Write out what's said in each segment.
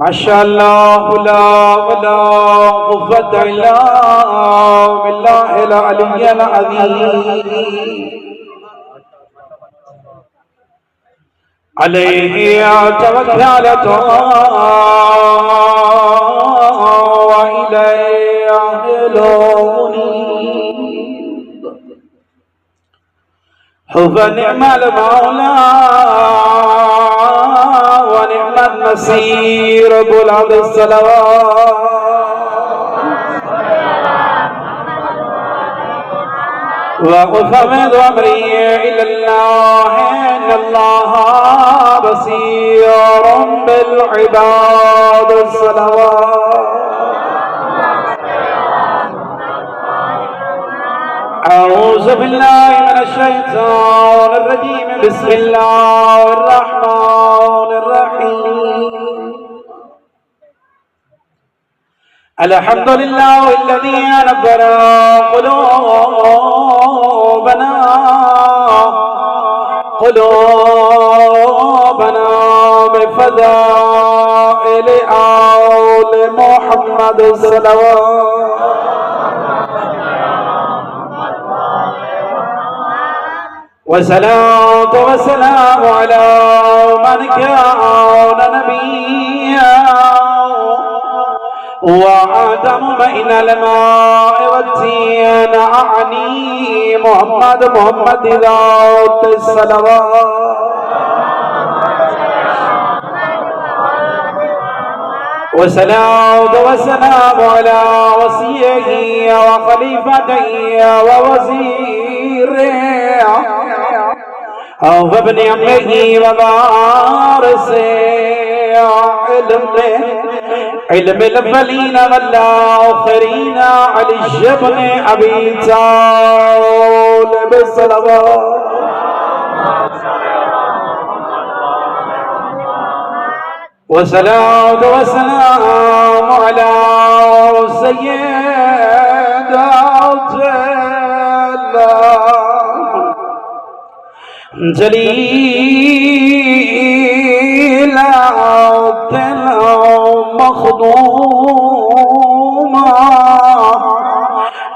ماشاء اللہ لا ولا قوة الا باللہ العلی العظیم علیہ توکلت وإلیہ انیب فنعم المولى ونعم النصير بلاد الصلوات وأفوض أمري إلى الله إن الله بصير بالعباد الصلوات أعوذ بالله من الشيطان الرجيم بسم الله الرحمن الرحيم الحمد لله الذي أنبر قلوبنا بفضائل آل محمد صلوات والصلاة والسلام على من كان نبيا وآدم بين الماء والتين أعني محمد ذات الصلوات والصلاة والسلام على وصيه وخليفته ووزيره وابن عمه ووارثه علم الاولین والآخرین علی بن ابی طالب صلوات والصلاة والسلام على سيدات جليلات المخدومة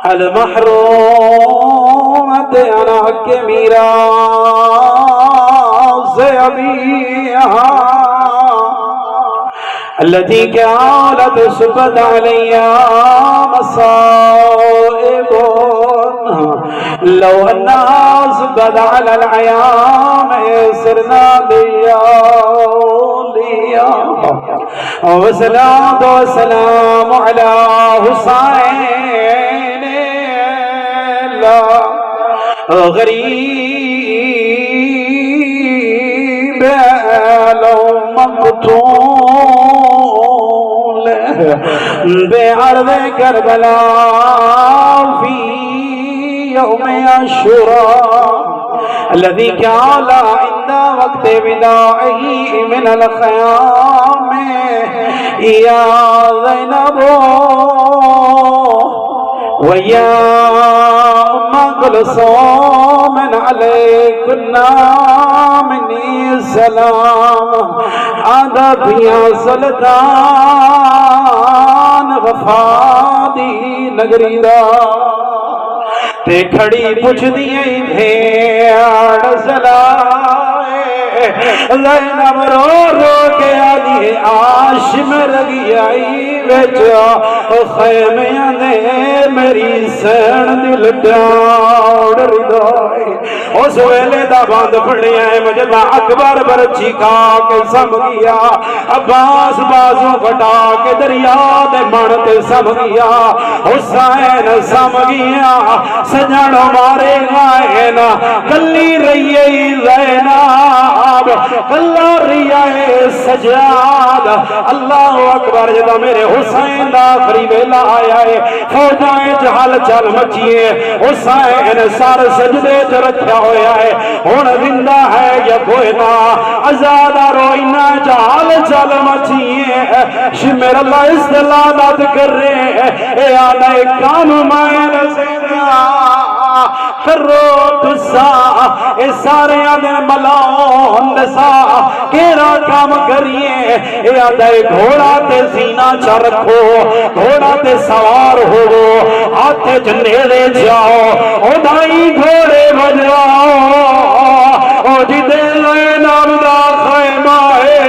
المحرومة عن حق ميراث أبيها التي كانت تسبت عليها مصائب لو أنها سبت على العيان سرنا ليا والصلاة والسلام على حسين غريب لو مقتول بعرض كربلاء في يوم عاشوراء الذي كان عند وقت وداعه من الخيام يا زينب ويا أم كلثوم عليكنا مني السلام آداب يا سلطان وفادی نگری دا تے کھڑی پوچھ دیئے بھیڑ سلائے زینب رو رو کے آدھی آشم لگی آئی ویچا خیمیاں نے میری سین دل ڈاڑ ردائی اس ویلے دا باندھ پڑھیا ہے مجھے با اکبر برچی کا کے سم گیا عباس بازو کٹا کے دریا دے مانتے سم گیا حسین سم گیا سجن مارے غائن کلی رہی زینب کلا رہی سجاد اللہ اکبر جدا میرے حسین دا آخری ویلا آیا ہے فوجائیں جہال چل مچیے حسین سار سجدے چ رکھا ہویا ہے ہن زندہ ہے یا کوئی نہ آزاد روئنا جہال چل مچیے شمر اللہ استلالات کر رہے اے آلہ کام مائن زندہ کرو تسا اے سارے آدھے ملاؤ نسا کیرا کام کریے اے آدھے گھوڑا تے زینہ چا رکھو گھوڑا تے سوار ہو ہاتھ جنیرے جاؤ او دائی گھوڑے بجاؤ او جدے زینب دا خیمہ ہے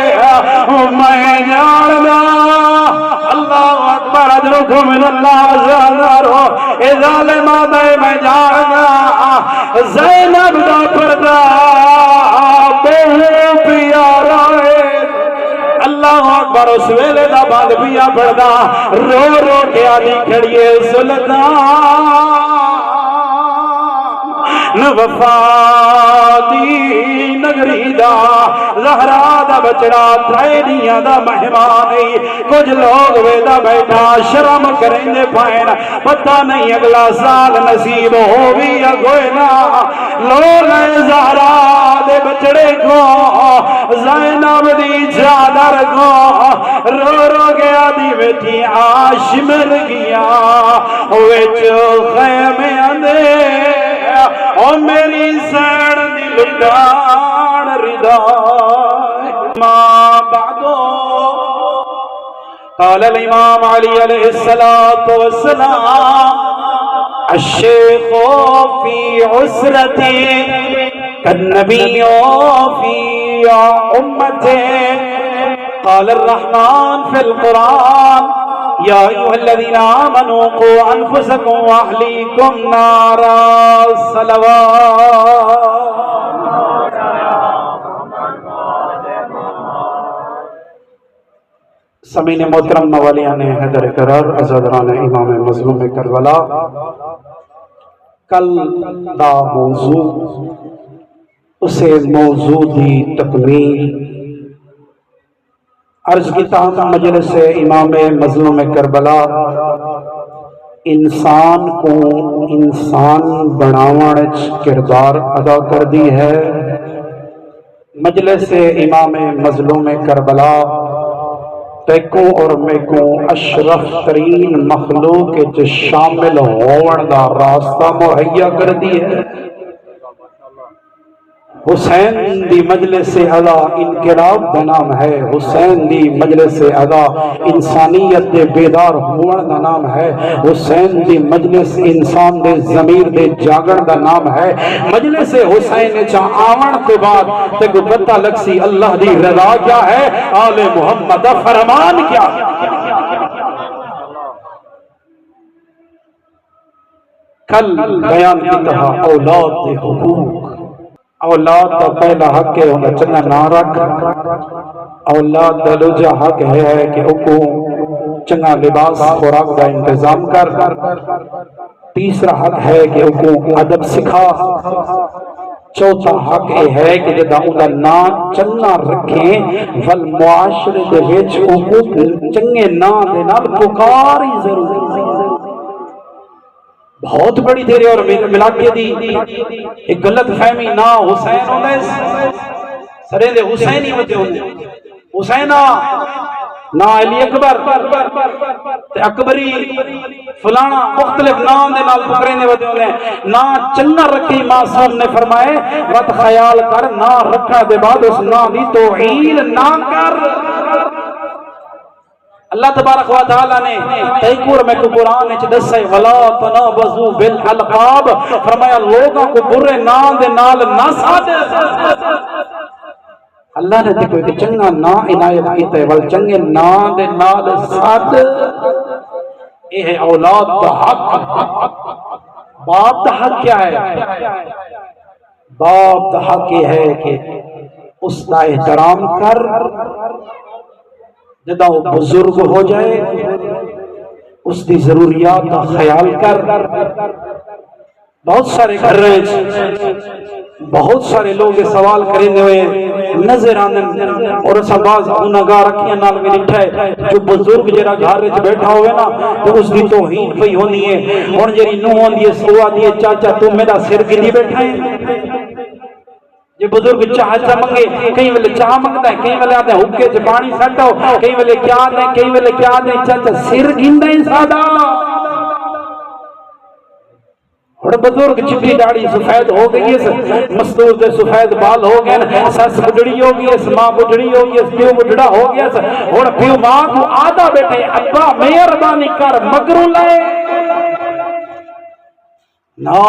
میں جاندہ اللہ اکبر اجرکم من اللہ زیادارو اے ظالم آدھے میں جاندہ زینب دا پردہ بہو پیارا ہے اللہ اکبر اس ویلے دا بعد پیا پڑدا رو رو کے آدھی کھڑیے سلطان وفادی نگری دا زہرا دا بچڑا تھائیلیاں دا مہمانی کچھ لوگ ویدہ بیٹھا شرم کریں دے پائن پتہ نہیں اگلا سال نصیب ہو بھی یا کوئی نا لوگ زہرا دے بچڑے کو زینب دی چادر کو رو رو گیا دی بیٹھی آش مل گیا ویچ خیمے اندے او میری سین دی لٹان ردا ما بعدو قال الامام علی علیہ السلام الشیخ فی عسرتی کالنبی فی امتے قال الرحمن فی القرآن یا ایوہ الذین آمنوا قوا انفسکم واہلیکم نارا صلوات سمین محترم نوالیان حیدر قرار ازادران امام مظلوم کربلا کل دا موضوع اسے موضوع دی تکمیل عرض کی تاہم مجلس امام مظلوم کربلا انسان کو انسان بناوان کردار ادا کر دی ہے مجلس امام مظلوم کربلا تیکوں اور میکوں اشرف ترین مخلوق کے شامل ہون دا راستہ مہیا کر دی ہے حسین دی مجلس ادا انقلاب دا نام ہے حسین دی مجلس ادا انسانیت دے بیدار ہون دا نام ہے حسین دی مجلس انسان دے ضمیر دے جاگن دا نام ہے مجلس حسین چا آون تو بعد تے کو پتہ لگ سی اللہ دی رضا کیا ہے آل محمد فرمان کیا ہے کل بیان کی طرح اولاد دے حقوق اولاد دا پہلا حق ہے انہیں چنگا نہ رکھ اولاد دا لوجہ حق ہے کہ اکو چنگا لباس خوراک دا انتظام کر تیسرا حق ہے کہ اکو ادب سکھا چوتھا حق ہے کہ جدا انہا نا چنگا رکھیں والمعاشرے دے ویچ اکو چنگے نا دینا پکاری ضروری بہت بڑی دیر اور ملاقے دی ایک غلط فہمی نا حسین ہوندے سرے دے حسینی وجہ ہوندے حسینہ نا علی اکبر اکبری فلانا مختلف نام دے نال پکرے وجہ ہوندے نا چنہ رکھی معصوم نے فرمائے وقت خیال کر نا رکھا دے بعد اس نا دی توہین نہ کر اللہ تبارک و تعالی نے تیکور میں کو قرآن اچھ دسے وَلَا تَنَابَزُوا بِالْحَلْقَابِ فرمایا لوگوں کو برے نام دے نال نہ سادے اللہ نے دیکھو کہ چنگا نا عنایت کیتے وال چنگے نام دے نال ساد یہ ہے اولاد دا حق باپ دا حق کیا ہے باپ دا حق یہ ہے کہ اس کا احترام کر جدا وہ بزرگ ہو جائے اس دی ضروریات کا خیال کر بہت سارے گھر رہے بہت سارے لوگ سوال کریں ہوئے نظر آنے اور اس باز انگاہ رکھیاں نال میں نٹھائے جو بزرگ جرا گھر رہے بیٹھا ہوئے نا تو اس دی توہین پہی ہونی ہے اور جری نو ہون دیئے سوا دیئے چاچا تم میرا سر گلی بیٹھائیں یہ بزرگ چاہ منگے کہیں ویلے چاہ منگتا ہے کہیں ویلے آتے ہیں حکے سے پانی سٹھو کہیں ویلے کیا آتے ہیں کہیں ویلے کیا آتے ہیں چاچا سر گھندہ ہیں سادہ بڑے بزرگ چٹی داڑھی سفید ہو گئی ہے، مستور دے سفید بال ہو گئے، سس بڈڑی ہو گئی ہے، ماں بڈڑی ہو گئی ہے، پیو بڈڑا ہو گیا ہے، اور پیو ماں کو آدھا بیٹھے ابا مہربانی کر مگرو لائے نا،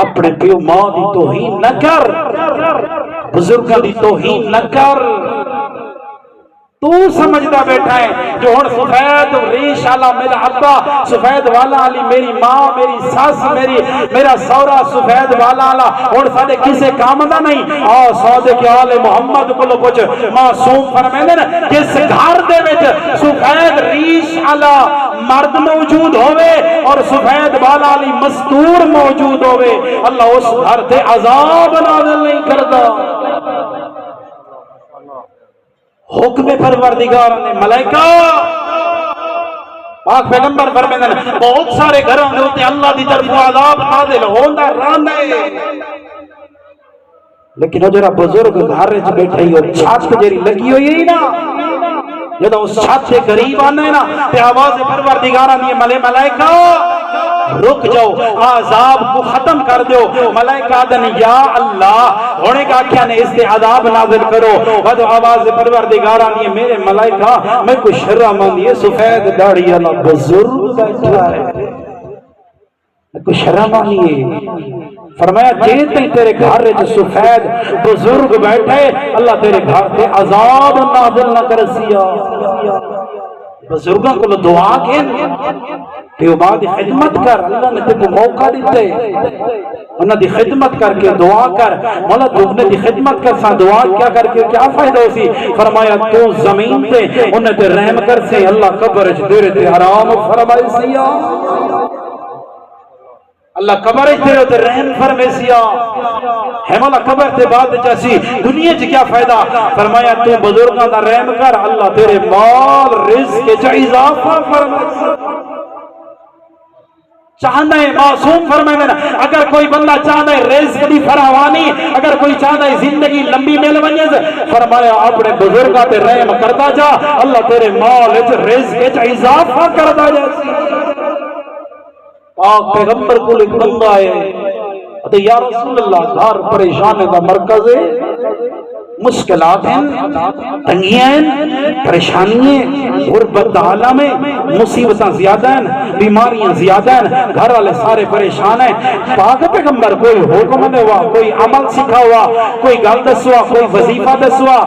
اپنے پیو ماں دی توہین نہ کر، بزرگاں دی توہین نہ کر، تو سمجھدا بیٹھا ہے جو ہن سفید ریش والا میرا ابا سفید والا علی میری ماں میری ساس میرا سورا سفید والا ہن ساڈے کسے کام دا نہیں، آ صادق آل محمد کولو پوچھ معصوم فرمیندے نے جس گھر دے وچ سفید ریش والا مرد موجود ہوئے اور سفید والا علی مستور موجود ہوئے، اللہ اس گھر تے عذاب نازل نہیں کردا۔ حکم پروردگار نے ملائکہ پاک پیغمبر فرمیندے نے بہت سارے گھراں دے اوتے اللہ دی طرف عذاب نازل ہوندا رہندا ہے، لیکن او جڑا بزرگ گھر وچ بیٹھا ہی اور چھت جڑی لگی ہوئی ہے نا، جدوں اس چھت دے قریب آنا ہے نا تے آواز پروردگار دی ملائکہ رک جاؤ، عذاب کو ختم کر دو، ملائکہ دن یا اللہ ہونے کا کیا نے اس سے عذاب نازل کرو، ود آواز پروردگار آنی میرے ملائکہ میں کو شرم آنی ہے سفید داڑھی اللہ بزرگ بیٹھا ہے، میں کو شرم آنی ہے، فرمایا جیتے تیرے گھر جو سفید بزرگ بیٹھے اللہ تیرے گھر تے عذاب نازل نہ کرسیا۔ بزرگوں کو دعا کہیں پیو ماں دی خدمت کر، اللہ نے تیرے کو موقع دیتے انہاں دی خدمت کر کے دعا کر، مولا تو نے دی خدمت کر سا دعا کیا کر کے کیا فائدہ ہو سی، فرمایا تو زمین تے انہیں تے رحم کر سے اللہ قبر تیرے تے حرام فرمائے سیا، اللہ قبر تیرے تے رحم فرمائے سیا ہے، مولا قبر تے بعد جیسی دنیا چ کیا فائدہ، فرمایا تو بزرگاں دا رحم کر اللہ تیرے مال رزق چ اضافہ فرمائے، چاہنا ہے معصوم فرمائے اگر کوئی بندہ چاہنا ہے رزق دی فراوانی، اگر کوئی چاہنا ہے زندگی لمبی مل بنے فرمایا اپنے بزرگاں تے رحم کرتا جا اللہ تیرے مال وچ رزق وچ اضافہ کرتا جا۔ پاک پیغمبر کو ایک بندہ ہے تے یا رسول اللہ گھر پریشان دا مرکز ہے، مشکلات ہیں، تنگیاں ہیں، پریشانیاں ہیں، غربت عالم ہے، مصیبتاں زیادہ ہیں، بیماریاں زیادہ ہیں، گھر والے سارے پریشان ہیں، پاک پیغمبر کوئی حکم دے ہوا، کوئی عمل سکھا ہوا، کوئی گل دسوا، کوئی وظیفہ دسوا،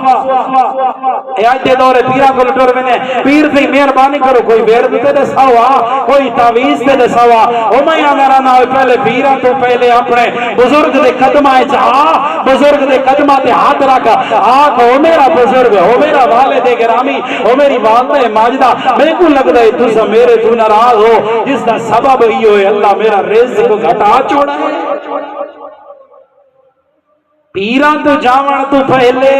آج دے دور پیرا کو لٹور میں نے پیر سے مہربانی کرو کوئی ورد تے دسا ہوا، کوئی تعویذ تے دسا ہوا، او میں میرا نہ پہلے پیرا تو پہلے اپنے بزرگ دے قدماں وچ آ، بزرگ دے قدماں تے ہاتھ رکھ، آنکھ او میرا بزرگ، او میرا والد گرامی، او میری والدہ ماجدہ، میں کو لگتا ہے تسا میرے تو ناراض ہو جس دا سبب ہی ہوئے اللہ میرا رزق کو گھٹا چھوڑا ہے۔ پیران تو جاون تو پہلے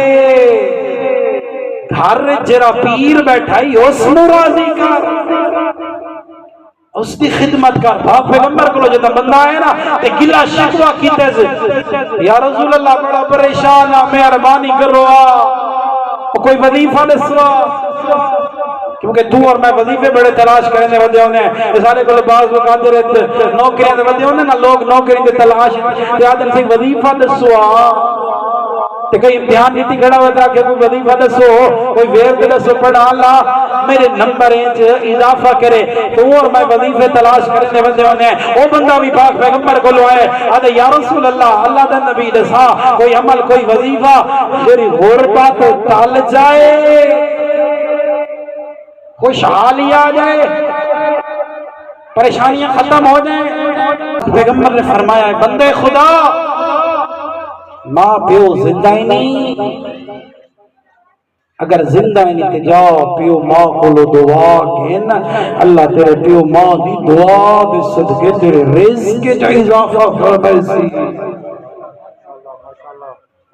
گھر جرا پیر بیٹھائی اس نو راضی کر، اس کی خدمت کر۔ باپ پیغمبر کو جب بندہ آئے نا تے گلا شکوا کیتے سے یا رسول اللہ بڑا پریشان ہے مہربانی کرو، کوئی وظیفہ دسوا، کیونکہ تو اور میں وظیفے بڑے تلاش کرنے ودے ہونے ہیں، اس سارے کو بعض لوگ آتے رہتے نوکریاں دے ودے ہونے نا، لوگ نوکری دے تلاش تے آدم سے وظیفہ دسوا، تے کوئی امتحان نیتی کھڑا ہوتا کہ کوئی وظیفہ دسو، کوئی ویب دسو، پڑھا اللہ میرے نمبر اضافہ کرے، تو اور میں وظیفے تلاش کرنے ودے ہونے ہیں۔ وہ بندہ بھی پاک پیغمبر کو لو آئے آدھے یا رسول اللہ اللہ دا نبی دسا کوئی عمل کوئی وظیفہ جری غربت ٹل جائے، خوشحالی آ جائے، پریشانیاں ختم ہو جائیں۔ پیغمبر نے فرمایا ہے بندے خدا ماں پیو زندہ ہی نہیں، اگر زندہ ہی نہیں تے جاؤ پیو ماں کو لو دعا کہنا اللہ تیرے پیو ماں دی دعا دے صدقے تیرے رزق کے چاہی اضافہ فرمائے سی۔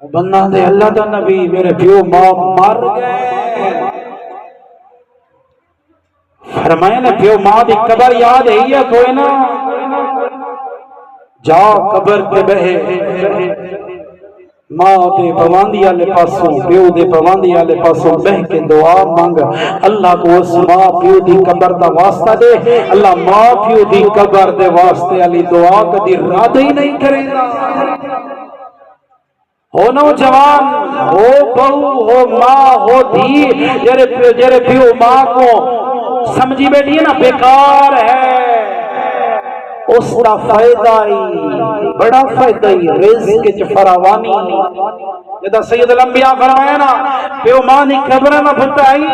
بندہ دے اللہ دا نبی میرے پیو ماں مر گئے، فرمایا نے پیو ماں دی قبر یاد ہے یا کوئی نا، جا قبر تے بہے ماں دے پواندی والے پاسوں پیو دے پواندی والے پاسوں بہ کے دعا مانگ اللہ کو اس ماں پیو دی قبر دا واسطہ دے اللہ ماں پیو دی قبر دے واسطے علی دعا کدی رد ہی نہیں کرے گا ہو نوجوان ہو بہو ہو ماں ہو دھی جرے پیو ماں کو سمجھی بیٹھی ہے نا بیکار ہے اس کا فائدہ ہی بڑا فائدہ ہی رزق وچ فراوانی جدا سید الانبیاء فرمایا نا پیو ماں دی قبر نہ بھٹائی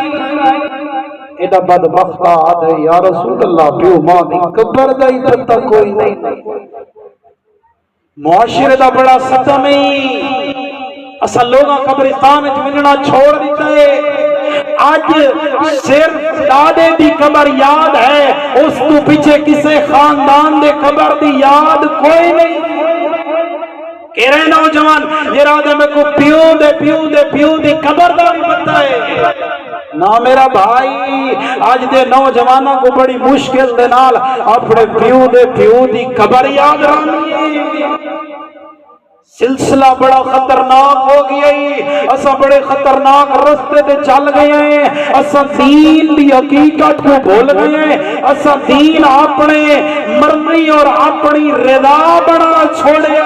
ایڈا بدبخت آد ہے یا رسول اللہ پیو ماں دی قبر دا ہی پتہ کوئی نہیں معاشرے دا بڑا ستم ہے اصل لوگاں قبرستان وچ ملنا چھوڑ دیتا ہے آج صرف دادے دی قبر یاد ہے اس تو پیچھے کسے خاندان دے قبر دی یاد کوئی نہیں کہہ رہے نوجوان یہ رادے میں کو پیو دی قبر دا بھی پتہ ہے نا میرا بھائی آج دے نوجوانوں کو بڑی مشکل دے نال اپنے پیو دی قبر یاد رہنی ہے سلسلہ بڑا خطرناک ہو گیا ہے اسا بڑے خطرناک رستے تے چل گئے ہیں اسا دین دی حقیقت کو بھول گئے ہیں اسا دین اپنے مرضی اور اپنی رضا بنا چھوڑے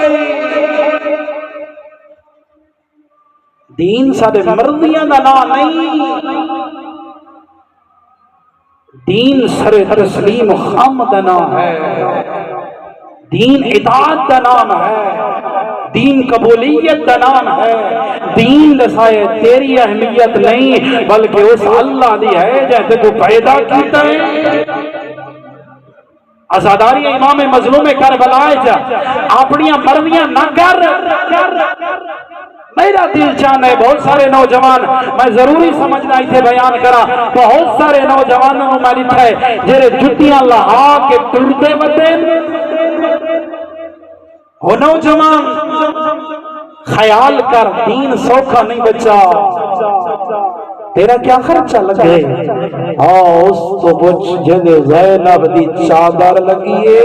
دین سارے مرضیاں دا نام نہیں دین سر تسلیم خام دا نام ہے دین اطاعت دا نام ہے دین قبولیت دا نام ہے دین دسائے تیری اہمیت نہیں بلکہ اس اللہ دی ہے جیسے کو پیدا کیتا ہے ازاداری امام مظلوم کربلا جا اپنی مرضیاں نہ کر میرا دل چاہتا ہے بہت سارے نوجوان میں ضروری سمجھنا اسے بیان کرا بہت سارے نوجوانوں میں لکھا ہے جیرے جتیاں لہا کے ٹرتے بتے ہو نوجوان خیال کر دین سوکھا نہیں بچا تیرا کیا خرچہ لگے اس تو بچ جنگ زینب دی چادر لگیے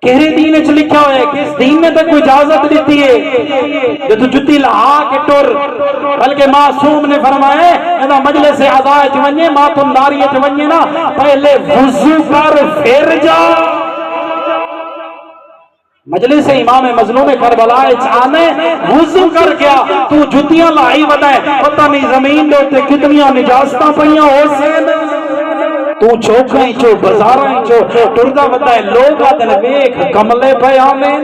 کہرے دین اچھ لکھا ہوئے کہ اس دین میں تک کوئی اجازت دیتی ہے جو تو جتی لہا کے ٹر بلکہ معصوم نے فرمائے اینا مجلس عزائے چونجے ماتم داری چونجے نا پہلے وضو کر پھر جا مجلس امام مظلوم کربلا آنے وضو کر گیا تو جتیاں لائی بتائے پتہ نہیں زمین دیتے کتنیاں نجاستہ پہیاں ہو سین تو چوکھیں چو بزاریں چو ٹردہ بتائے لوگ آدھن بیک کملے پہ آنے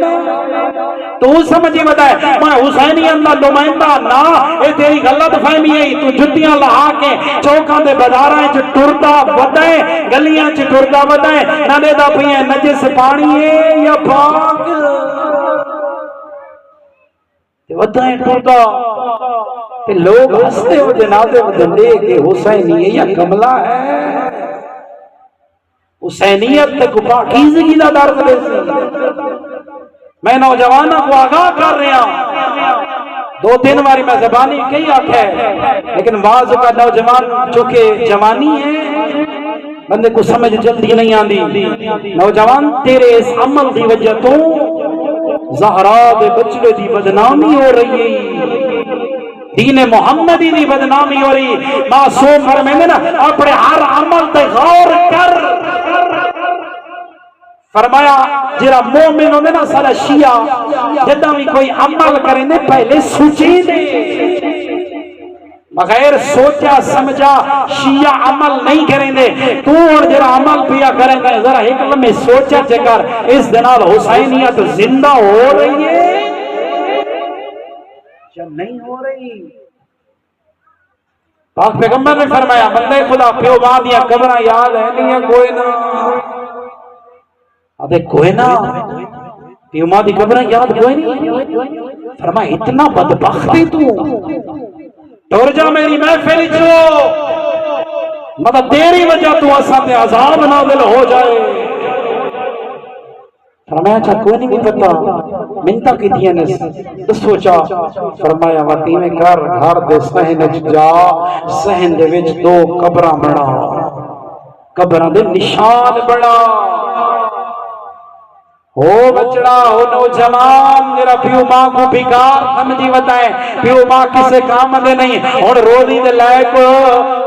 تو سمجھی بتائے میں حسینی اندر نمائندہ نا اے تیری غلط فہمی ہے تو جتیاں لہا کے چوکاں دے بازاراں چ ٹردا ودائے گلیاں چ ٹردا ودائے نالے دا پئیں نجس پانی ہے یا پاک تے ودائے ٹردا تے لوگ ہستے ہو جنازے ودے کہ حسینی ہے یا کملا ہے حسینیت تے کو پاکیزگی دا درد دے سی میں نوجوانوں کو آگاہ کر رہا ہوں 2-3 باری میں زبانی کئی آکھا ہے لیکن بعض کا نوجوان چونکہ جوانی ہے بندے کو سمجھ جلدی نہیں آندی نوجوان تیرے اس عمل دی وجہ تو زہرا دے بچڑے دی بدنامی ہو رہی ہے دین محمدی دی بدنامی ہو رہی معصوم فرمائے نا اپنے ہر عمل تے غور کر فرمایا جرا مومن ہونے نا سارا شیعہ جدہ بھی کوئی عمل کریں دے پہلے سوچیں دے بغیر سوچا سمجھا شیعہ عمل نہیں کریں دے تو اور جرا عمل پیا کریں دے ذرا ایک لمحے سوچا چکر اس دنال حسینیت زندہ ہو رہی ہے یا نہیں ہو رہی پاک پیغمبر نے فرمایا بندے خدا پیو ماں دیا قبرہ یاد ہے نہیں ہے کوئی نہ ابے کوئی نہ پیو ماں دی قبرہ یاد کوئی نہیں فرمایا اتنا بدبختی تو ٹور جا میری محفل چو مطلب تیری وجہ تو اساں تے عذاب نازل ہو جائے فرمایا اچھا کوئی نہیں پتا منتا کی تھی نے سوچا فرمایا واتی میں کر گھر دے سہن جا سہن دے وچ 2 قبراں بنا قبراں دے نشان بنا ہو بچڑا ہو نوجوان میرا پیو ماں کو بیکار سمجھی بتائیں پیو ماں کسے کام دے نہیں اور روزی دے لائق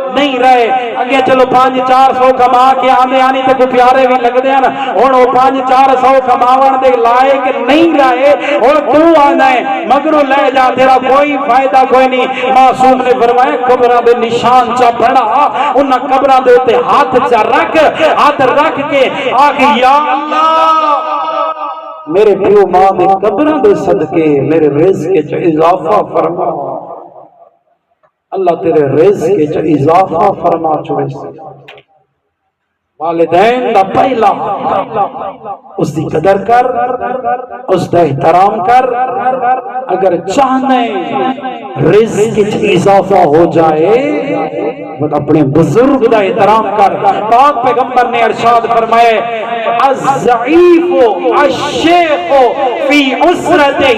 نہیں رہے اگے چلو 500-400 کما کے آنے آنی تے کو پیارے بھی لگ دے نا اور وہ 500-400 کماون دے لائق نہیں رہے اور تو آنا ہے مگروں لے جا تیرا کوئی فائدہ کوئی نہیں معصوم نے فرمایا قبرہ دے نشان چا پڑا انہاں قبرہ دے تے ہاتھ چا ہاتھ رکھ کے آگے یا اللہ میرے پیو ماں دے قبرہ دے صدقے میرے رزق کے چا اضافہ فرما اللہ تیرے رزق کے چا اضافہ فرما چوئے سے والدین دا پہلا اس دی قدر کر اس دا احترام کر اگر چاہنے رزق کے چا اضافہ ہو جائے اپنے بزرگ دا احترام کر پاک پیغمبر نے ارشاد فرمائے الضعیف الشیخ فی اسرتہ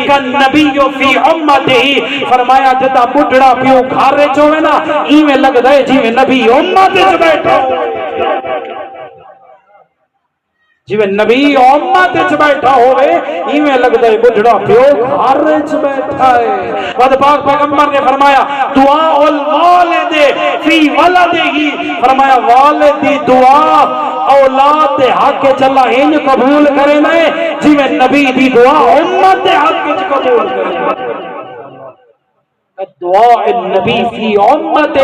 کالنبی فی امتہ فرمایا جدا بڑھڑا پیو گھارے چوئے نا ایمیں لگ دائے جی میں نبی امت چ بیٹھا جی میں نبی امت چ بیٹھا ہوئے ایمیں لگ دائے بڑھڑا پیو گھارے چ بیٹھا ہے بعد پاک پیغمبر نے فرمایا دعا الوالد فی ولدہ فرمایا والدی دعا اولاد دے حق کے چلا ہین قبول کرے نئے جی میں نبی دی دعا امت دے حق کے قبول کرے دعا النبی فی امت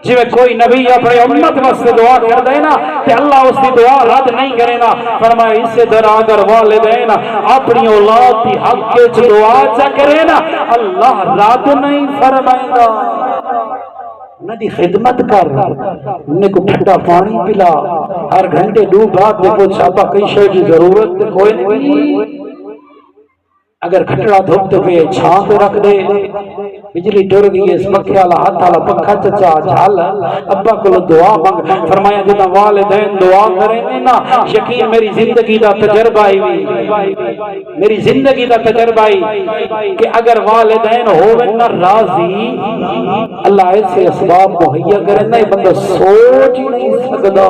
جی میں کوئی نبی اپنے امت واسطے دعا کر دے نا کہ اللہ اس دی دعا رد نہیں کرے نا فرمایا اس سے در اگر والدین اپنی اولاد دی حق کے دعا چا کرے نا اللہ رد نہیں فرمائے گا انہیں دی خدمت کر انہیں کو ٹھنڈا پانی پلا ہر گھنٹے دو بات دے کو چھاپا کئی شے کی ضرورت کوئی نہیں اگر کھٹڑا دھوپتے ہوئے چھان پہ رکھ دے بجلی ٹر گئی اس مکھے والا ہاتھ والا پنکھا چچا جھال ابا کو دعا مانگ فرمایا جنا والدین دعا کریں نا یقین میری زندگی دا تجربہ میری زندگی دا تجربہ کہ اگر والدین ہوئے نا راضی اللہ ایسے اسباب مہیا کریں نا بندہ سوچ ہی نہیں سکتا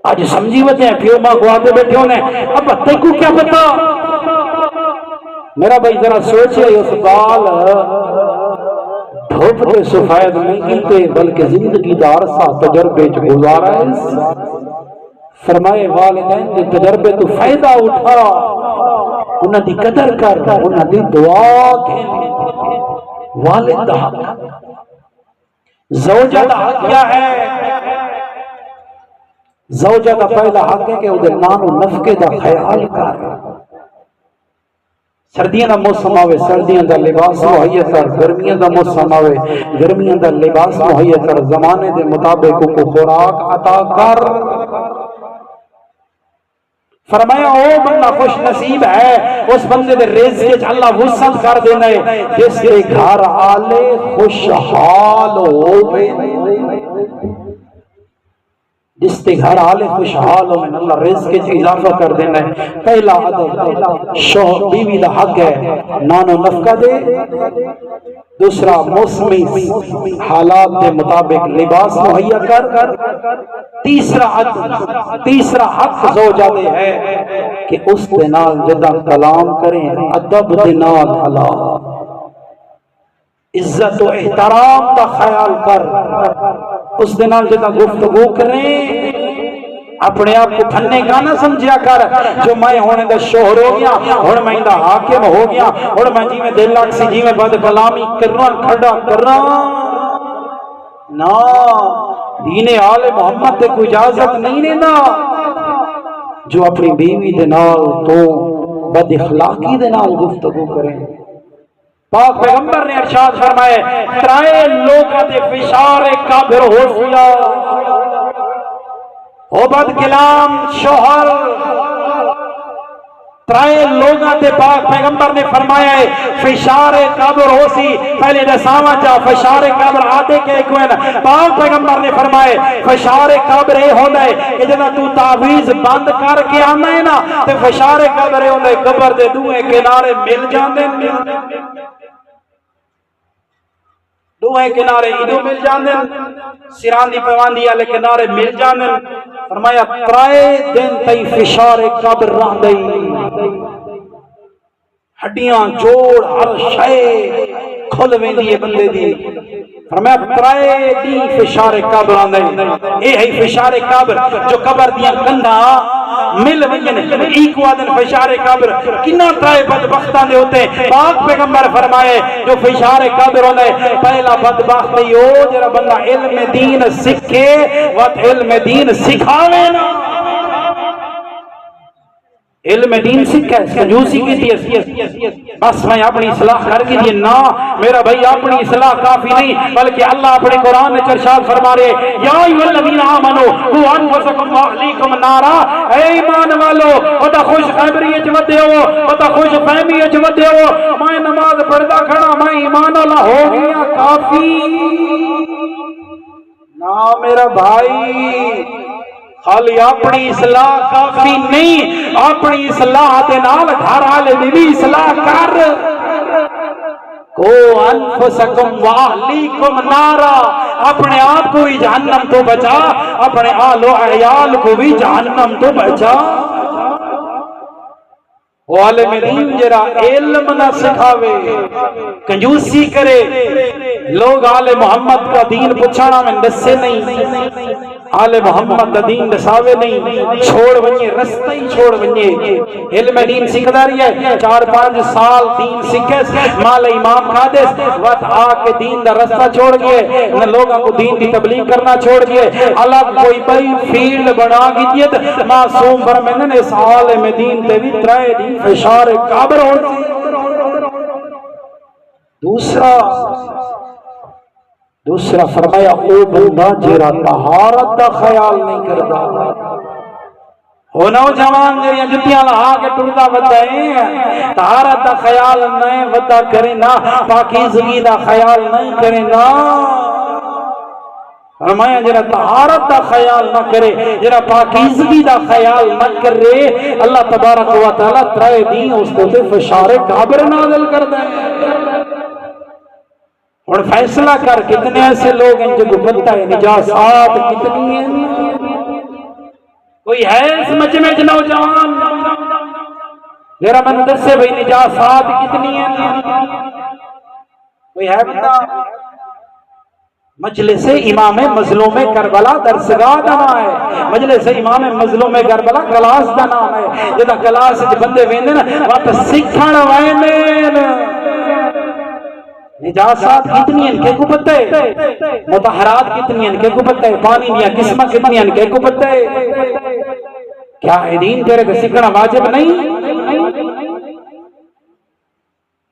آج سمجھی وجہ ہیں پیو ماں کو آتے بیٹھے ہونے اب تے کو کیا پتا میرا بھائی ذرا سوچے اس بال دھوپ کے سفید نہیں کیتے بلکہ زندگی دا عرصہ تجربے چ گزارا ہے فرمائے والدین دے تجربے تو فائدہ اٹھا انہاں دی قدر کر انہاں دی دعا کے والد دا حق زوجہ دا حق کیا ہے زوجہ دا پہلا حق ہے کہ وہ نان و نفقے دا خیال کر سردیاں دا موسم آوے سردیاں دا لباس مہیا کر گرمیاں دا موسم آوے گرمیاں دا لباس مہیا کر زمانے دے مطابق کو خوراک عطا کر فرمایا او بندہ خوش نصیب ہے اس بندے دے رزق وچ اللہ وسعت کر دینا ہے جس کے گھر آلے خوشحال ہوے جس کے گھر آلے خوشحال ہو میں اللہ رزق کے اضافہ کر دینا ہے پہلا عدد شوہر بیوی دا حق ہے نان و نفقہ دے دوسرا موسمی حالات کے مطابق لباس مہیا کر تیسرا حق زوجہ دے ہے کہ اس دے نال جدا کلام کریں ادب دے نال حلا عزت و احترام دا خیال کر اس دن جدا گفتگو کریں اپنے آپ کو تھنے کا نہ سمجھیا کر جو میں ہونے دا شوہر ہو گیا اور میں دا حاکم ہو گیا اور میں جی میں دل لاکھ سی جی میں بد کلامی کرنا کھڑا کرنا نا دین آل محمد تے کوئی اجازت نہیں دینا جو اپنی بیوی دے نال تو بد اخلاقی دے نال گفتگو کریں پاک پیغمبر نے ارشاد فرمائے ترائے لوگاں دے فشار کافر ہو سیا ہو بد کلام شوہر ترائے لوگاں دے پاک پیغمبر نے فرمایا ہے فشار کافر ہو سی پہلے دساواں چا فشار کافر آتے کے کوئی پاک پیغمبر نے فرمائے فشار کافر اے ہوندا ہے کہ جنا تو تعویذ بند کر کے آنا ہے نا تے فشار کافر اے ہوندا ہے قبر دے دوئے کنارے مل جاندے دوئے کنارے ادو مل جاندن سران دی پیوان دی والے کنارے مل جاندن فرمایا ترائے دن تئی فشار قبر رہندئی، ہڈیاں جوڑ ہر شے کھل ویندی ہے بندے دی۔ فرمایا ترائے دی فشار قبر رہندئی، اے ہے فشار قبر جو قبر دیاں کنڈاں مل ونجن ایک وادن فشار قبر کنا ترائے بدبختاں دے ہوتے ہیں۔ پاک پیغمبر فرمائے جو فشار قبر ہوندے پہلا بدبخت ہو جڑا بندہ علم دین سکھے وقت علم دین سکھاوے نا، علم دین سکھے کنجوسی کی تھی بس میں اپنی اصلاح کر کے دیے نا، میرا بھائی اپنی اصلاح کافی نہیں بلکہ اللہ اپنے قرآن میں ارشاد فرما رہے یا ایھا الذین آمنوا قوا انفسکم واہلیکم نارا، اے ایمان والو پتہ خوش خبری وچ ودے ہو، پتہ خوش فہمی وچ ودے ہو، میں نماز پڑھدا کھڑا میں ایمان والا ہو گیا کافی نا میرا بھائی، خالی اپنی اصلاح کافی نہیں، اپنی اصلاح دے نال گھر والے دی بھی اصلاح کر۔ کو انفسکم واہلیکم نارا، اپنے آپ کو بھی جہنم تو بچا، اپنے آل و عیال کو بھی جہنم تو بچا۔ عالم دین جرا علم نہ سکھاوے کنجوسی کرے، لوگ آل محمد کا دین پچھانا میں دسے نہیں، آل محمد کا دین دساوے نہیں، چھوڑ ونجے رستہ ہی چھوڑ ونجے۔ علم دین سکھدا رہی ہے 4-5 سال دین سکھے مال امام قادس وقت آ کے دین دا رستہ چھوڑ گئے، نہ لوگوں کو دین دی تبلیغ کرنا چھوڑ گئے، الگ کوئی بئی فیلڈ بنا گیت معصوم فرمیندن اس عالم دین تے بھی ترائے دی فشار قبر ہوتی۔ دوسرا فرمایا او بندہ جیرا طہارت دا خیال نہیں کردا، وہ نوجوان جڑیاں جتیاں لہا کے ٹردا ودا ہے، طہارت دا خیال نہیں ودا کرے نا، پاکیزگی دا خیال نہیں کرے نا، فرمایا جڑا طہارت دا خیال نہ کرے، جڑا پاکیزگی دا خیال نہ کرے، اللہ تبارک و تعالی ترائے دین اس کو تے فشار قبر نازل کر دے۔ اور فیصلہ کر کتنے ایسے لوگ ہیں جو پتہ ہے نجاسات کتنی ہیں، کوئی ہے اس مجمع میں نوجوان میرا من دسے بھئی نجاسات کتنی ہیں، کوئی ہے بندہ؟ مجلس امام مظلوم کربلا درسگاہ دا نام ہے، مجلس امام مظلوم کربلا کلاس دا نام ہے، جدا کلاس بندے ویندے نا وقت سکھن ویندے۔ نجاسات کتنی ہیں کہ کو پتہ ہے، مطہرات کتنی ہیں کہ کو پتہ ہے، پانی دیا قسمہ کتنی ہیں کہ کو پتہ ہے، کیا ہے دین تیرے کو سکھنا واجب نہیں؟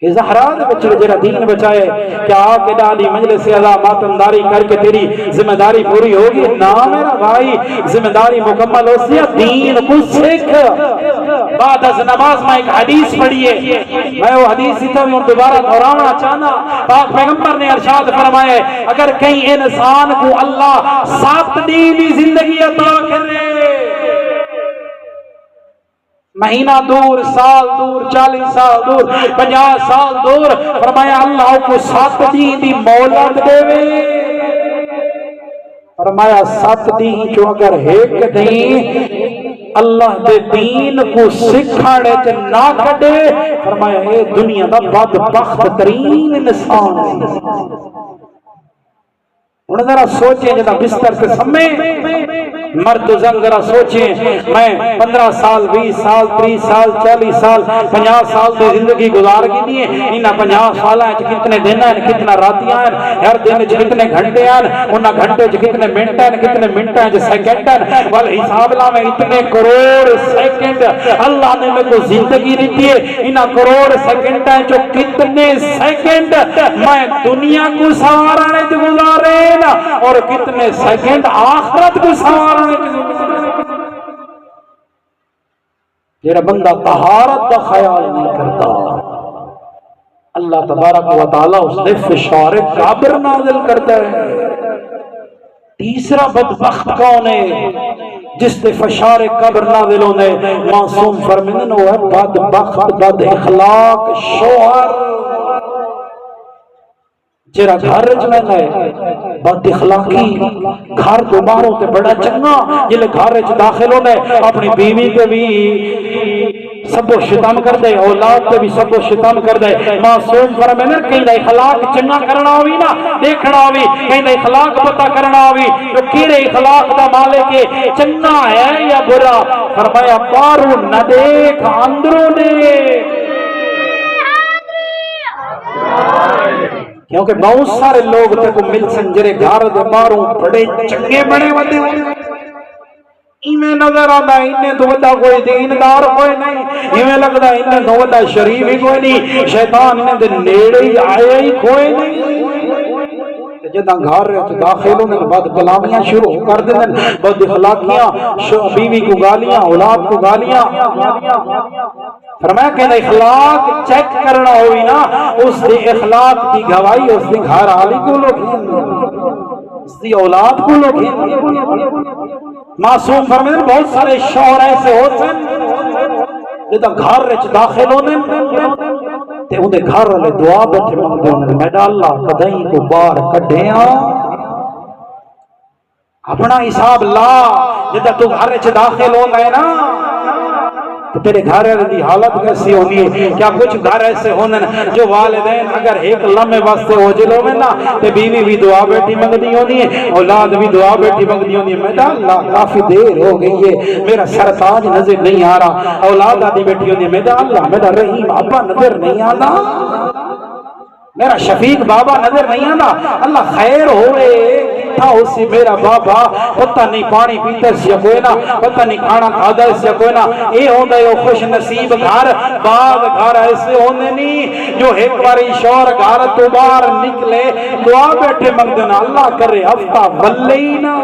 زہرات بچے جرا دین بچائے کیا آکے ڈالی مجلس اعلیٰ ماتمداری کر کے تیری ذمہ داری پوری ہوگی؟ نا میرا بھائی، ذمہ داری مکمل ہو سی دین کو سکھ۔ بعد از نماز میں ایک حدیث پڑھیے، میں وہ حدیث ہی تو دوبارہ دہرانا چاہنا، پاک پیغمبر نے ارشاد فرمایا اگر کہیں انسان کو اللہ 7 دینی زندگی عطا کرے، مہینہ دور، سال دور، 40 سال دور، 50 سال دور، فرمایا اللہ کو 7 دین دی مولت دے وے، فرمایا 7 دین چو اگر ایک دین اللہ دے دین کو سکھاڑے چ نہ کڈے، فرمایا اے دنیا دا بدبخت ترین انسان ہے۔ انہیں ذرا سوچیں جدا بستر سے سمیں مرد زنگ ذرا سوچیں، میں 15 سال 20 سال 30 سال 40 سال 50 سال کی زندگی گزار کی دیئے، انہا 50 سالہ کتنے دن ہیں، کتنا راتیاں ہیں، ہر دن کتنے گھنٹے ہیں، انہا گھنٹے کتنے منٹ ہیں، کتنے منٹ ہیں سیکنڈ ہیں، والحساب لا میں اتنے کروڑ سیکنڈ اللہ نے میں کو زندگی دیتی ہے، انہا کروڑ سیکنڈ ہیں جو کتنے سیکنڈ میں دنیا کو سوارنے جو گزارے اور کتنے سیکنڈ آخرت کو سوارنے جو گزارے۔ جیرا بندہ طہارت دا خیال نہیں کرتا، اللہ تبارک و تعالیٰ اس نے فشار قبر نازل کرتا ہے۔ تیسرا بدبخت کون ہے جس نے فشار قبر نازل ہونے؟ معصوم فرمندن وہ ہے بدبخت بد اخلاق شوہر، جیرا گھر رج میں گئے بد اخلاقی گھر تو باہروں تے بڑا چنگا جلے گھر رج داخل ہونے اپنی بیوی کے بھی سب و شتم کر دے اولاد کے بھی سب و شتم کر دے معصوم فرمائے کہیں دا اخلاق چنگا کرنا ہوئی نا دیکھنا ہوئی کہیں دا اخلاق پتہ کرنا ہوئی جو کیڑے اخلاق دا مالک ہے چنگا ہے یا برا فرمایا بارو نہ دیکھ اندروں دیکھ کیونکہ بہت سارے لوگ تے کو مل سنجرے گھر دے باروں بڑے چنگے بڑے ودے ایمیں نظر آتا ہے انہیں تو ودا کوئی دیندار کوئی نہیں ایمیں لگتا ہے انہیں تو ودا شریف ہی کوئی نہیں شیطان انہیں دے نیڑے ہی آئے ہی کوئی نہیں جدہ گھر رہے داخل ہونے بعد کلامیاں شروع کر دیں بد اخلاقیاں بیوی کو گالیاں اولاد کو گالیاں فرمایا کہ اخلاق چیک کرنا ہوئی نا اس دی اخلاق کی گواہی اس دی گھر آلی کو لوگ اس دی اولاد کو لوگ معصوم فرمائے بہت سارے شوہر ایسے ہوتے ہیں جدہ گھر رچ داخل ہونے تے انہیں گھر والے دعا بیٹھے مانگتے ہیں میڈا اللہ قدائیں کو بار کڈھیاں اپنا حساب لا جدہ تو گھر رچ داخل ہو گئے نا تو تیرے گھر دی حالت کیسی ہونی ہے کیا کچھ گھر ایسے ہونے جو والدین اگر ایک لمحے واسطے ہو جلو میں نا تے بیوی بھی دعا بیٹھی منگنی ہونی ہے اولاد بھی دعا بیٹھی منگنی ہونی ہے میڈا اللہ کافی دیر ہو گئی ہے میرا سرتاج نظر نہیں آ رہا اولاد آدھی بیٹھی ہونی ہے میڈا اللہ میرا رحیم ابا نظر نہیں آنا میرا شفیق بابا نظر نہیں آنا اللہ خیر ہوئے کتھا ہو سی میرا بابا پتہ نہیں پانی پیتے سیا کوئی نا پتہ نہیں کھانا کھادا سیا کوئی نا اے ہوندہ ہے خوش نصیب گھر بعد گھر ایسے ہوندے نہیں جو ایک باری شور گھر تو بار نکلے دعا بیٹھے مندنا اللہ کرے ہفتہ بلئی نا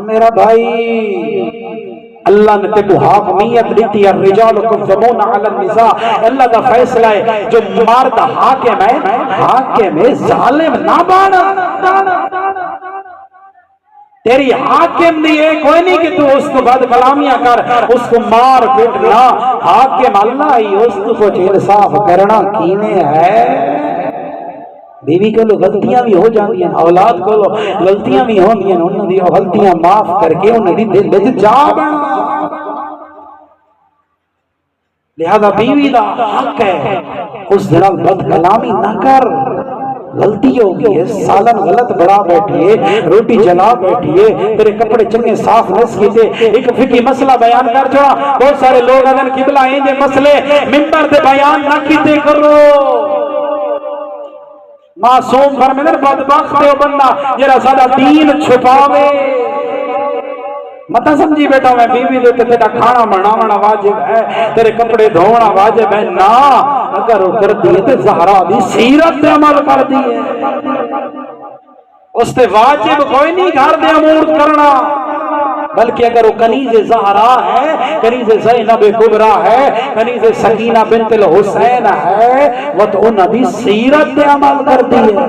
میرا بھائی اللہ نے تیکو حاکمیت دیتی ہے الرجال قوامون علی النساء اللہ کا فیصلہ ہے جو مرد حاکم ہے ظالم نہ بنا تیری حاکم نہیں ہے کوئی نہیں کہ تو اس کو بعد کلامیاں کر اس کو مار پیٹنا حاکم اللہ ہی اس کو انصاف کرنا کینے ہے بیوی کو لو غلطیاں بھی ہو جاتی ہیں اولاد کو لو غلطیاں بھی ہوتی ہیں انہوں نے غلطیاں معاف کر کے انہیں دی دل لج جا لہذا بیوی دا حق ہے اس دن بد کلامی نہ کر غلطی ہوگی ہے سالن غلط بڑا بیٹھئے روٹی جلا بیٹھئے تیرے کپڑے چنگے صاف نس کیتے ایک فقی مسئلہ بیان کر چھوڑا بہت سارے لوگ اگر قبلہ ہیں جے مسئلے ممبر تے بیان نہ کیتے کرو معصوم فرمائے بدبخت ہے بندہ جرا سادہ دین چھپاوے متا سمجھی بیٹا میں بیوی دے کہ تیرا کھانا بنانا واجب ہے تیرے کپڑے دھونا واجب ہے نا اگر وہ کر دیئے تو زہرا دی سیرت دے عمل کر دیئے اس تے واجب کوئی نہیں گھر دے امور کرنا بلکہ اگر وہ کنیز زہرا ہے کنیز زینب کبرا ہے کنیز سکینہ بنت الحسین ہے وہ تو انہوں نے سیرت پہ عمل کر دیئے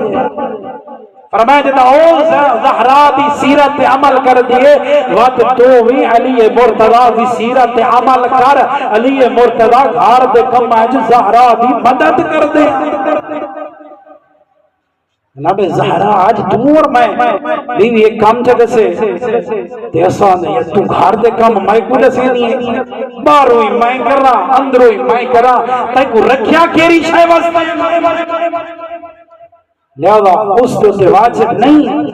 فرمایا جتا او زہرا دی سیرت پہ عمل کر دیئے وقت تو بھی علی مرتضی دی سیرت پہ عمل کر علی مرتضی گھار دے کم ہے جو زہرا دی مدد کر دے جناب زہرا آج تم اور میں بیوی ایک کام جگہ سے ایسا نہیں تو گھر دے کام میں کو دسی نہیں ہے باہر ہوئی میں کر رہا اندر ہوئی میں کر رہا تائی کو رکھیا کیری شاہ واسطہ لہذا اس تو سے واجب نہیں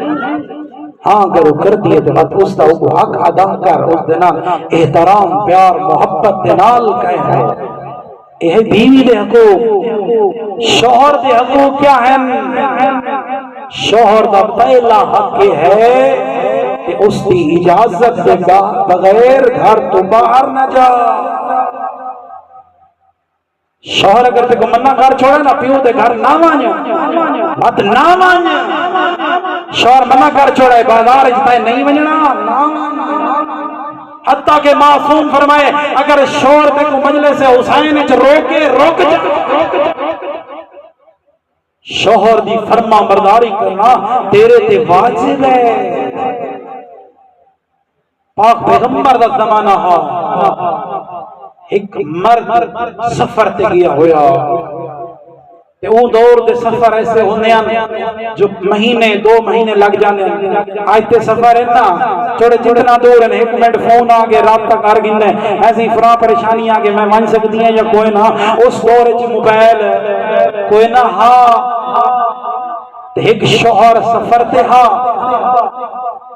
ہاں اگر وہ کر دیئے تو بات اس کو حق ادا کر اس دنال احترام پیار محبت دنال کہے ہے یہ بیوی دے حقوق شوہر دے حقوق کیا ہیں شوہر دا پہلا حق ہے کہ اس کی اجازت دے گا بغیر گھر تو باہر نہ جا شوہر اگر تے کو منع کر چھوڑا نا پیو دے گھر نہ مانیا بات نہ مانیا شوہر منع کر چھوڑا ہے بازار اجتائے نہیں مننا نہ حتیٰ کہ معصوم فرمائے اگر شور تے کو مجلس حسین اچھ روکے روک جا شوہر دی فرما برداری کرنا تیرے تے واجب ہے پاک پیغمبر دا زمانہ ہا ایک مرد سفر تے گیا ہویا تے او دور دے سفر ایسے ہوندے ہیں جو مہینے 2 مہینے لگ جاندے ہیں. آج تے سفر ہے نا تھوڑے جتنا دور ہے 1 منٹ فون آ کے رابطہ کر گھندے ایسی فراں پریشانی آ کے میں ون سکتی ہیں یا کوئی نہ. اس دور وچ موبائل کوئی نہ ہاں تے ایک شوہر سفر تے ہاں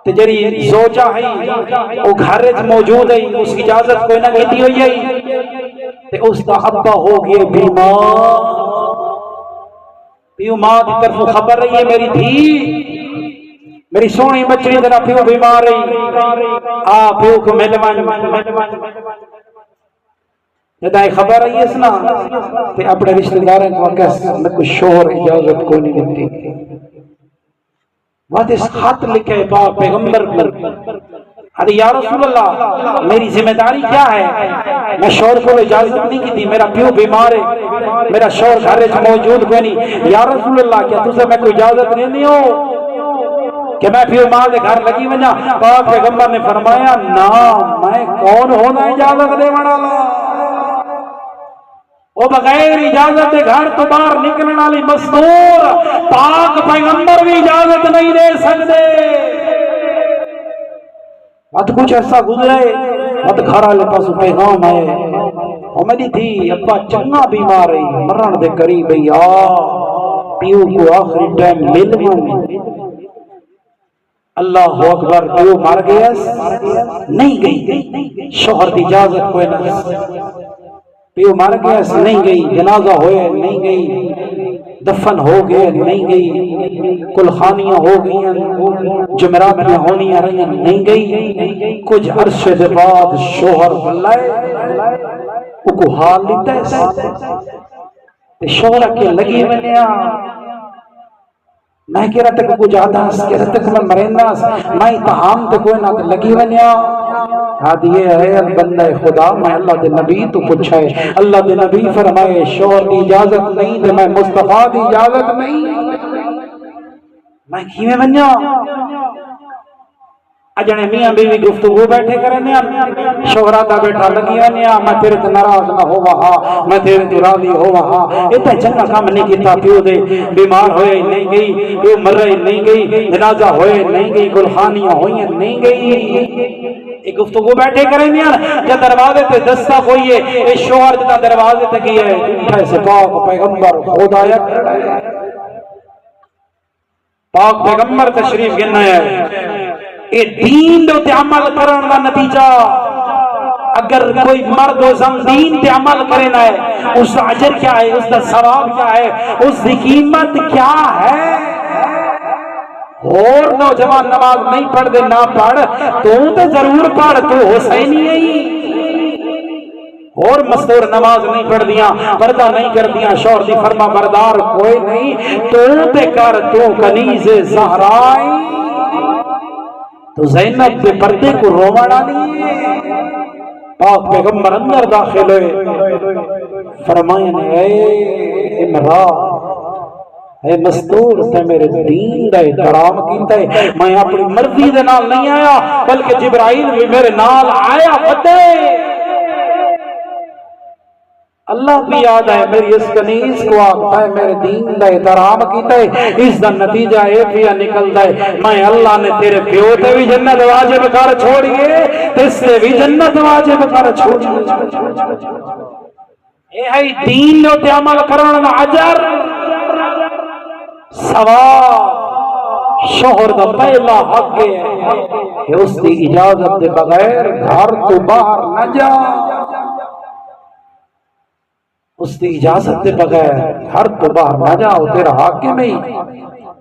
تے جڑی زوجہ ہے او گھر وچ موجود ہے اس کی اجازت کوئی نہ کیتی ہوئی ہے تے اس دا ابا ہو گئے بیمار. پیو ماں دی طرف خبر رہی ہے میری تھی میری سونی بچڑی تیرا پیو بیمار رہی آ پیو کو ملوان جدا خبر رہی ہے اس نا تے اپنے رشتہ داروں کو کہس میں کوئی شوہر اجازت کو نہیں دیتی. اس خط لکھے پاک پیغمبر کو یا رسول اللہ میری ذمہ داری کیا ہے؟ میں شوہر کو اجازت نہیں کی تھی میرا پیو بیمار ہے میرا شوہر گھر وچ موجود کوئی نہیں. یا رسول اللہ کیا تجھے میں کوئی اجازت نہیں ہو کہ میں پیو ماں کے گھر لگی وجا؟ پاک پیغمبر نے فرمایا نا میں کون ہونا اجازت دے والا وہ بغیر اجازت گھر تو باہر نکلنے والی مستور پاک پیغمبر بھی اجازت نہیں دے سکتے. بات کچھ ایسا گزرے بات گھر والے پاس پیغام ہے اور میری تھی ابا چنگا بیمار ہے مرن دے قریب ہے یا پیو کو آخری ٹائم ملنا. اللہ اکبر پیو مر گیا نہیں گئی شوہر دی اجازت کوئی نہ پیو مر گیا نہیں گئی جنازہ ہوئے نہیں گئی دفن ہو گئے نہیں گئی کلخانیاں ہو گئی جمعراتیاں ہونیاں رہی نہیں گئی. کچھ عرصے کے بعد شوہر بلائے او کو حال لیتا ہے شوہر کے لگی منیا میں کہہ رہا تک کچھ آدھا کہہ رہا تک میں مریندا میں اتحام تے کوئی نہ لگی ونیا. یہ ہے بندہ خدا میں اللہ دے نبی تو پوچھا ہے اللہ دے نبی فرمائے شوہر کی اجازت نہیں تے میں مصطفیٰ کی اجازت نہیں میں کیویں ونیا. اجنے میاں بیوی گفتگو بیٹھے کرنے شوہرا دا بیٹا لگی ونیا میں تیرے تے ناراض نہ ہوا میں تیرے تے راضی ہوا اتے چنگا کام نہیں کیتا پیو دے بیمار ہوئے نہیں گئی پیو مرے نہیں گئی جنازہ ہوئے نہیں گئی گلخانیاں ہوئی نہیں گئی. ایک گفتگو بیٹھے کریں دیا جب دروازے تے دستہ کوئی ہے اے شوہر جتا دروازے تے کی ہے اٹھائے سے پاک پیغمبر خدا پاک پیغمبر تشریف گننا ہے. اے دین دے عمل کرن دا نتیجہ اگر کوئی مرد و زن دین تے عمل کرنا ہے اس دا اجر کیا ہے اس دا ثواب کیا ہے اس دی قیمت کیا ہے. اور نوجوان نماز نہیں پڑھ دے نہ پڑھ تو ضرور پڑھ تو حسینی ہے اور مستور نماز نہیں پڑھ دیا پردہ نہیں کر دیا شوہر دی فرما بردار کوئی نہیں تو تے کر تو کنیز زہرائی تو زینب دے پردے کو روما ڈالی. پاک پیغمبر اندر داخل ہوئے فرمائیں اے عمران اے مستور تے میرے دین دا احترام کیتا ہے میں اپنی مرضی دے نال نہیں آیا بلکہ جبرائیل بھی میرے نال آیا فتح اللہ بھی یاد ہے میری اس کنیز کو آگتا ہے میرے دین دا احترام کیتا ہے اس دا نتیجہ اے پیا نکلتا ہے میں اللہ نے تیرے پیو تے بھی جنت واجب کر چھوڑیے اس سے بھی جنت واجب کر چھوڑیے. اے ہے دین دے تے عمل کرن دا اجر ثواب. شوہر دا پہلا حق ہے کہ اس کی اجازت دے بغیر گھر تو باہر نہ جا. اس کی اجازت دے بغیر گھر تو باہر نہ جاؤ تیرا حق نہیں.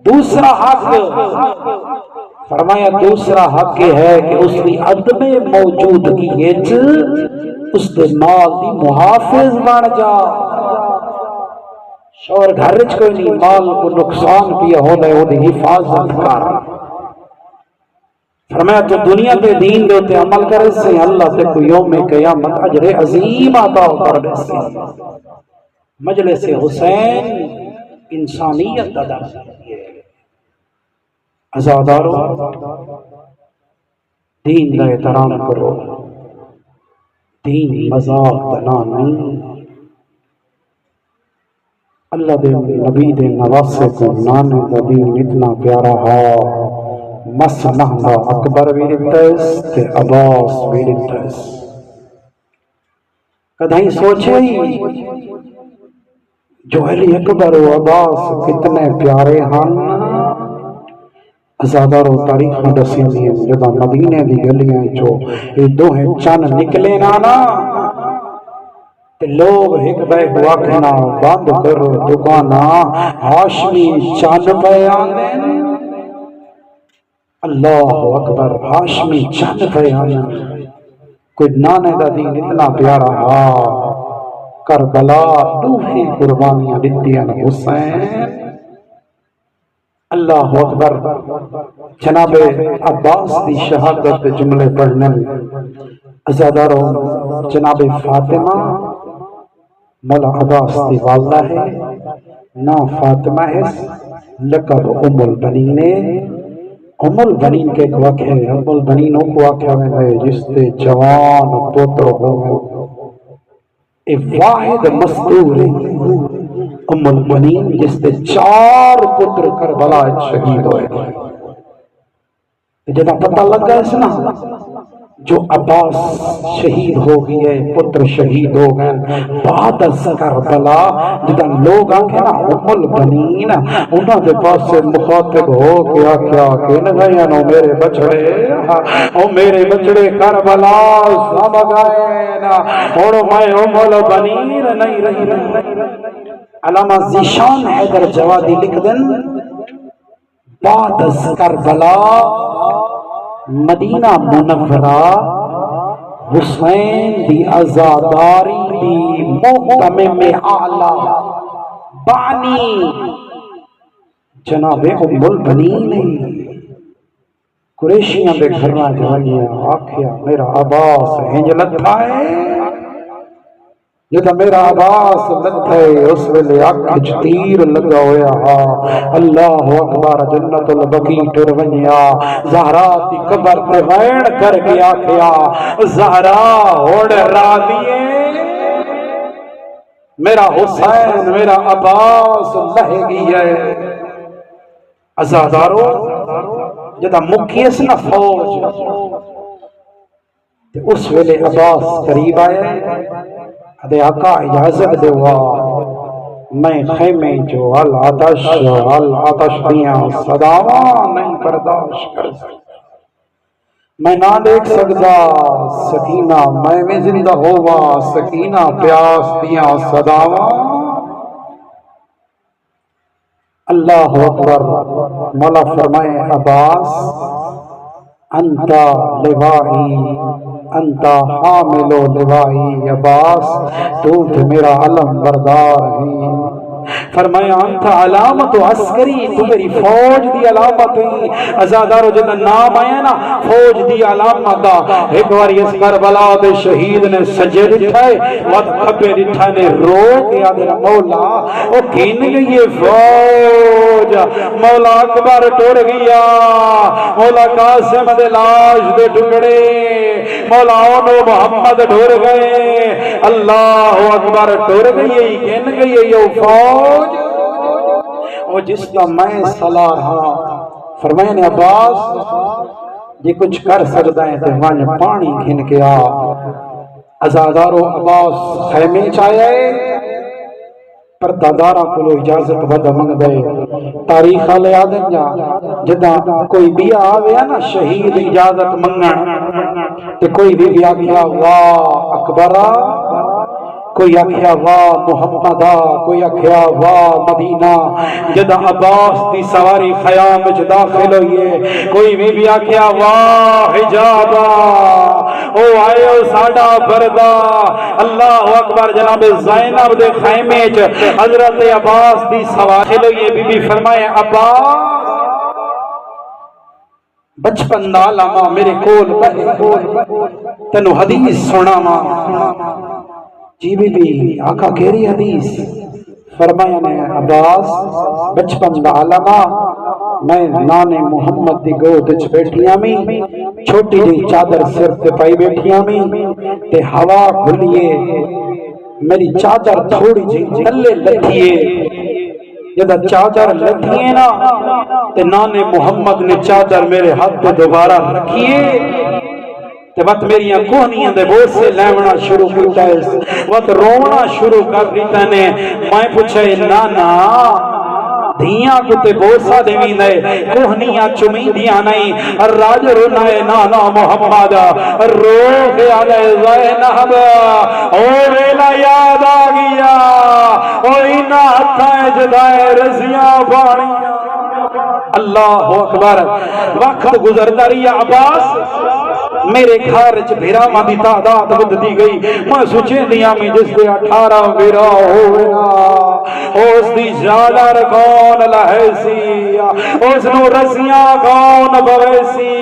دوسرا حق فرمایا دوسرا حق یہ ہے کہ اس کی عدم موجودگی اس دے مال دی محافظ بن جا. شوہر گھر وچ کوئی نہیں مال کو نقصان پیا ہونا ہے وہ دی حفاظت کر. فرمایا تو دنیا تے دین دے تے عمل کرے سے اللہ تے کو یوم قیامت اجر عظیم عطا کر دے سے. مجلس حسین انسانیت ادا کرتی ہے. عزادارو دین کا احترام کرو. دین مذاق بنا نہیں. اللہ دے نبی دے نواسے کو نانے نبی اتنا پیارا ہا مس مہنگا اکبر بھی رتس تے عباس بھی رتس کدھائیں سوچے ہی جو علی اکبر و عباس کتنے پیارے ہن ازادارو تاریخ میں دسیں دیئے جدا مدینے دی گلیاں چو یہ دوہیں چند نکلے نانا تے لوگ ایک بے واقعنا بند کرو دکانا ہاشمی چند بیانیں اللہ اکبر ہاشمی چند بیانیں کوئی نانے دا دین اتنا پیارا ہا کربلا دوہیں قربانیاں دیتیاں حسین اللہ اکبر جناب عباس دی شہادت جملے پڑھنے ازادارو جناب فاطمہ مولا عباس دی والدہ ہے نا فاطمہ ہے لقب ام البنین ام البنین کے ایک واقع ہے ام البنین کو واقع ہے جس تے جوان پوتر ہو ایک واحد مستور ام البنین جس تے 4 پتر کربلا شہید ہوئے جب پتہ لگ گیا اس نا جو عباس شہید ہو گئے پتر شہید ہو گئے بعد از کربلا جدا لوگ آنکھیں نا ام البنین انہاں دے پاس سے مخاطب ہو کیا کہنے گئے نو میرے بچڑے او میرے بچڑے کربلا سب گئے نا اور میں ام البنین نہیں رہی علامہ ذیشان حیدر جوادی لکھ دن بعد از کربلا مدینہ منورہ حسین دی عزاداری دی محتمم اعلیٰ بانی جناب ام البنین قریشیاں دے گھرنا جوانیاں آکھیا میرا عباس ہنج لتھا ہے جدا میرا عباس لتھے اس ویلے اکھ تیر لگا ہویا ہا اللہ اکبر جنت البقیع ٹر ونیا زہرا دی قبر تے وین کر کے آکھیا زہرا ہوڑ راضیے میرا حسین میرا عباس لہ گئی ہے عزادارو جدا مکیس نہ فوج اس ویلے عباس قریب آئے دے آقا اجازت دوا میں خیمے جو العطش دیاں صداواں نہیں برداشت کر سکتا میں نہ دیکھ سکتا سکینہ میں زندہ ہوا سکینہ پیاس دیاں صداواں اللہ اکبر مولا فرمائے عباس انتا لوائی انتا حامل لوائی عباس تو میرا علم بردار ہے فرمایا انتا علامت عسکری تو میری فوج دی علامت ہے ازادارو جنہ نام آیا نا فوج دی علامت دا ایک باری اس کربلا دے شہید نے سجے دٹھائے وقت کھپے دٹھائے نے رو کے آدھر مولا او کین گئی فوج مولا اکبر ٹوڑ گیا مولا قاسم دے لاش دے ٹکڑے مولا اونو محمد ٹوڑ گئے اللہ اکبر ٹوڑ گئی کین گئی یو فوج وہ جس کا میں صلاح رہا فرمائے نے عباس یہ کچھ کر سکتا ہے تو وہاں پانی گھن کے آ ازادارو عباس خیمے چاہے پر دادارہ کو لو اجازت بدا منگ دے تاریخ آلے آدم جا جدا کوئی بیا آویا نا شہید اجازت منگن تو کوئی بھی آگیا واہ اکبرہ کوئی آکھیا واہ محمدہ کوئی آکھیا واہ مدینہ جدا عباس دی سواری خیام وچ داخل ہوئیے کوئی بھی آکھیا واہ حجابہ او آئے او ساڑا بردہ اللہ اکبر جناب زینب دے خیمے چ حضرت عباس دی سواری ہوئیے بی بی فرمائے عباس بچپن دالا ماں میرے کول تنو حدیث سنا ماں جی بی بی آقا کہری حدیث فرمایا نے عباس بچپن دا علمہ میں نانے محمد دی گود وچ بیٹھیاں میں چھوٹی جی چادر سر تے پائی بیٹھیاں میں تے ہوا کھلیے میری چادر تھوڑی جی تھلے لٹھیے جدا چادر لٹھیے نا تے نانے محمد نے چادر میرے ہاتھ پہ دوبارہ رکھیے تے وقت میریاں کوہنیاں دے بوجھ سے لیونا شروع کرتا ہے وقت رونا شروع کر دیتا نے میں پوچھے نانا دھیاں کو تے بوسا دیوین ہے کوہنیاں چمیدیاں نہیں راج رونائے نانا محمد رو خیال زینب او ویلا یاد آگیا او اینا ہتھائیں جدائے رزیاں بانی اللہ اکبر وقت گزرتا رہی عباس میرے گھر چ بھیرا ماں دی تعداد بدتی گئی میں سوچے دیا میں جس دے 18 بھیرا ہوئے اس دی جالر کون لہیسی اس نو رسیاں کون بویسی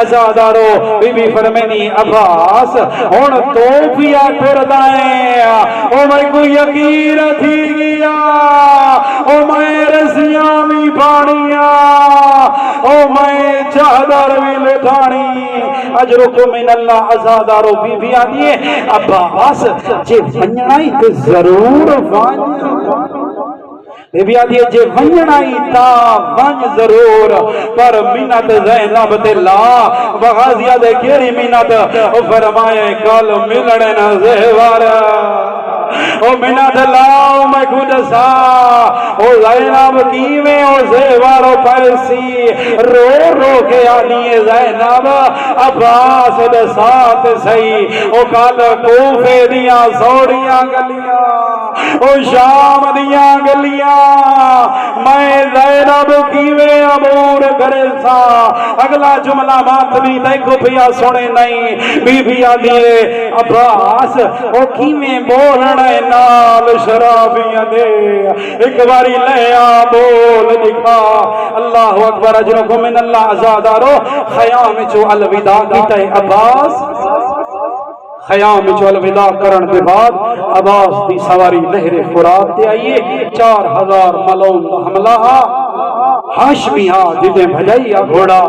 ازادارو بی بی فرمینی عباس ہون تو پیا پھر دائیں او میں کو یقین تھی گیا او میں رسیاں بھی پانیا او میں چادر بھی لٹھانی اجرکو من اللہ ازادارو بی بی آدیے عباس جے ونجنائی تے ضرور بی بی آدیے جے ونجنائی تا ونج ضرور پر منت زینب تے لا بغازیہ دے کیری منت فرمائے کل ملڑے نہ زیوار او منت لاؤ میں کھجسا او زینب کیویں او زیوارو پیسی رو رو کے آنیے زینب عباس دے ساتھ سہی او کال کوفے دیاں سوڑیاں گلیاں او شام دیاں گلیاں میں زینب کیویں عبور کرے سا اگلا جملہ بات بھی دیکھو پیا سنے نہیں بی بی آدھیے عباس او کیویں بولنا نال شرابیاں دے ایک باری لیا بول دکھا اللہ اکبر اجرکم من اللہ ازادارو خیام چو الوداع کیتا ہے عباس خیام چو الوداع کرن دے بعد عباس دی سواری نہر فرات تے آئیے 4000 ملون حملہ ہاشمیاں جدے بھجائیا گھوڑا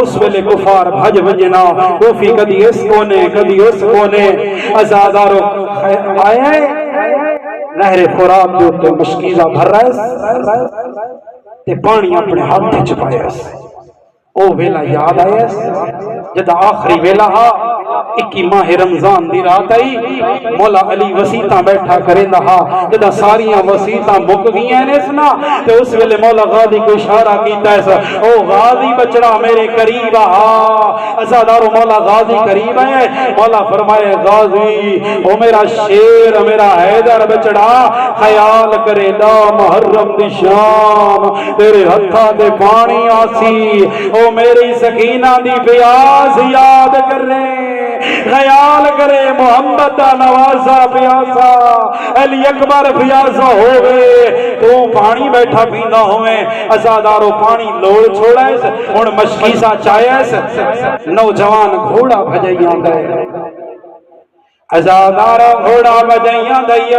اس ویلے کفار بھج بجنا کوفی کدی اس کونے کدی اس کونے ازادارو آئے نہر فرات دے تے مشکیزہ بھر رہے تے پانی اپنے ہاتھ چھپائے او ویلا یاد آئے جدا آخری ویلا ہا 21 ماہ رمضان دی رات آئی مولا علی وسیطہ بیٹھا کرے لہا جدا ساریاں وسیطہ مک گئی ہیں اسنا تے اس ویلے مولا غازی کو اشارہ کیتا ہے او غازی بچڑا میرے قریب آہا ازادارو مولا غازی قریب ہے مولا فرمائے غازی او میرا شیر میرا حیدر بچڑا خیال کرے دا محرم دی شام تیرے ہتھا دے پانی آسی او میری سکینہ دی پیاس یاد کر رہے خیال کرے محمد نوازا پیاسا علی اکبر پیاسا ہوئے تو پانی بیٹھا پینا ہوئے ازادارو پانی لوڑ چھوڑا ہے ان مشکیسا چاہے نوجوان گھوڑا بھجائیاں گئے ازادارو گھوڑا بھجائیاں گئی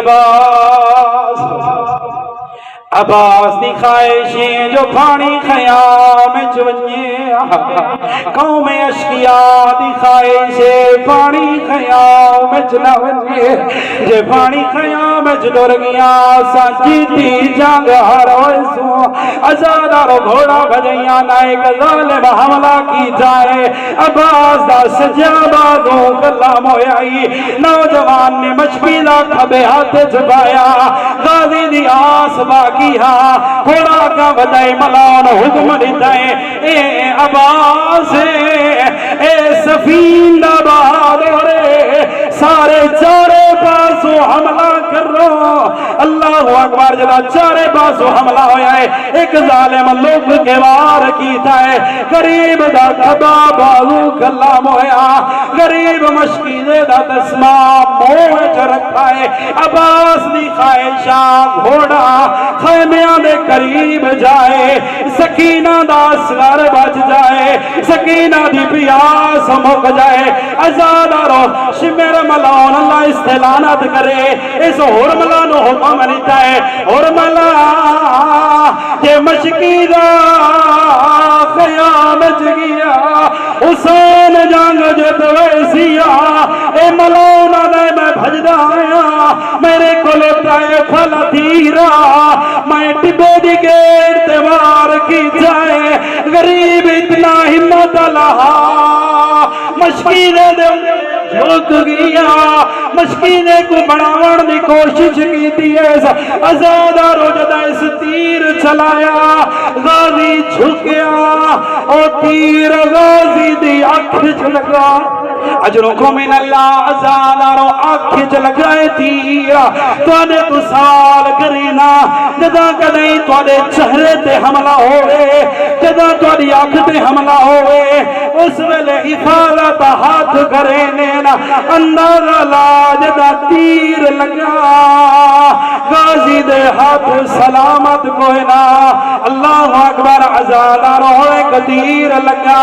عباس دی خواہشیں جو پانی خیام چونیے قوم اشکیاء دی خواہشیں پانی خیام چلونیے جے پانی خیام چلور گیا سانچی تی جانگ ہر ویسو ازادارو گھوڑا بھجیاں نائک ظالم حملہ کی جائے عباس دا سجابادوں کلام ہوئی نوجوان نے مشکیلہ کھبے ہاتھ چھپایا غازی دی آس باقی گھوڑا کا بدائی ملان حکم دیتائے اے عباس اے سفین دباد سارے چارے پاسوں حملہ کر رہا اللہ اکبر جلا چارے پاسوں حملہ ہویا ہے ایک ظالم لوگ کے وار کیتا ہے قریب دا کھبا بازو کلام ہویا قریب مشکیزے دا تسمہ موہ چ رکھا ہے عباس دی خواہشاں گھوڑا خیمیاں دے قریب جائے سکینہ دا اصغر بچ جائے سکینہ دی پیاس مک جائے ازادارو شمر ملان اللہ استعلانت کرے اس حرملانو حکم لیتا ہے حرملہ کہ مشکیدہ خیام چگیا حسین جانگ جت ویسیا اے ملانہ دے میں بھجدا آیا میرے کولو ترائے پھل تیرا میں ٹبے دی گیٹ تے وار کی جائے غریب اتنا ہمت لہا مشکینے دے جھک گیا مشکینے کو بڑھاون دی کوشش کی تھی آزادہ روجدہ اس تیر چلایا غازی جھکیا اور تیر غازی دی آنکھ لگا اجرکم من اللہ آزادہ رو آنکھ لگائے تیر تو تو سوال کرینا جدا کدیں تو چہرے تے حملہ ہوئے جدا تو آنکھ تے حملہ ہوئے اس ویلے حفاظت ہاتھ کرینے اندازہ لا جدا تیر لگا غازی دے ہاتھ سلامت کوئی نا اللہ اکبر آزادہ روئے کتیر لگا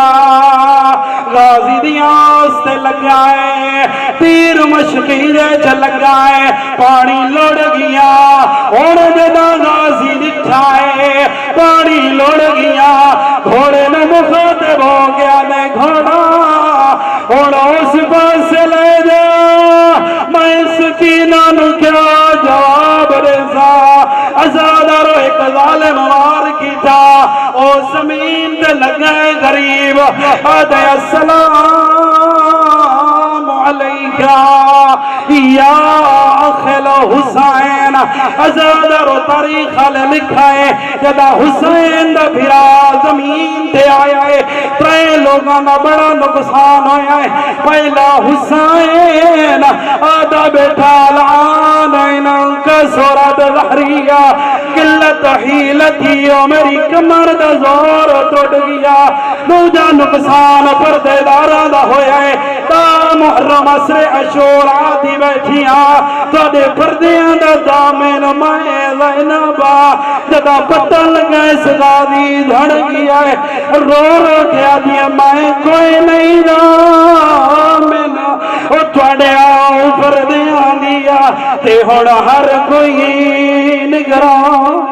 غازی دیاں سے لگائے تیر مشکی دے چل لگائے پانی لوڑ گیا اور جدا غازی دکھائے پانی لوڑ گیا گھوڑے میں مخاطب ہو گیا نے گھوڑا اور اس پاس لے جا میں سکینہ نو کیا جواب رضا آزادہ رو ایک ظالم وار کی تھا او زمین دے لگائے غریب آدھے السلام علیکہ یا اخل حسین آزادہ رو تاریخ لکھائے جدا حسین دا بھرا زمین تے آیا ہے ترے لوگاں دا بڑا نقصان ہویا ہے پہلا حسین آدھا بیٹھا لعان اینن کا سورت ظہریہ قلت حیلتی او میری کمر دا زور ٹوٹ گیا دوجا نقصان پردے دارا دا ہویا ہے تا محرم عصر عاشورا دی بیٹھیاں تو دے پردیاں دا دامن میں زینبا جدا پتہ لگا اس غازی دھڑ گیا ہے رو رو کیا دیا میں کوئی نہیں دامن او توڑے آؤ پردیاں دیا تے ہوڑا ہر کوئی نگران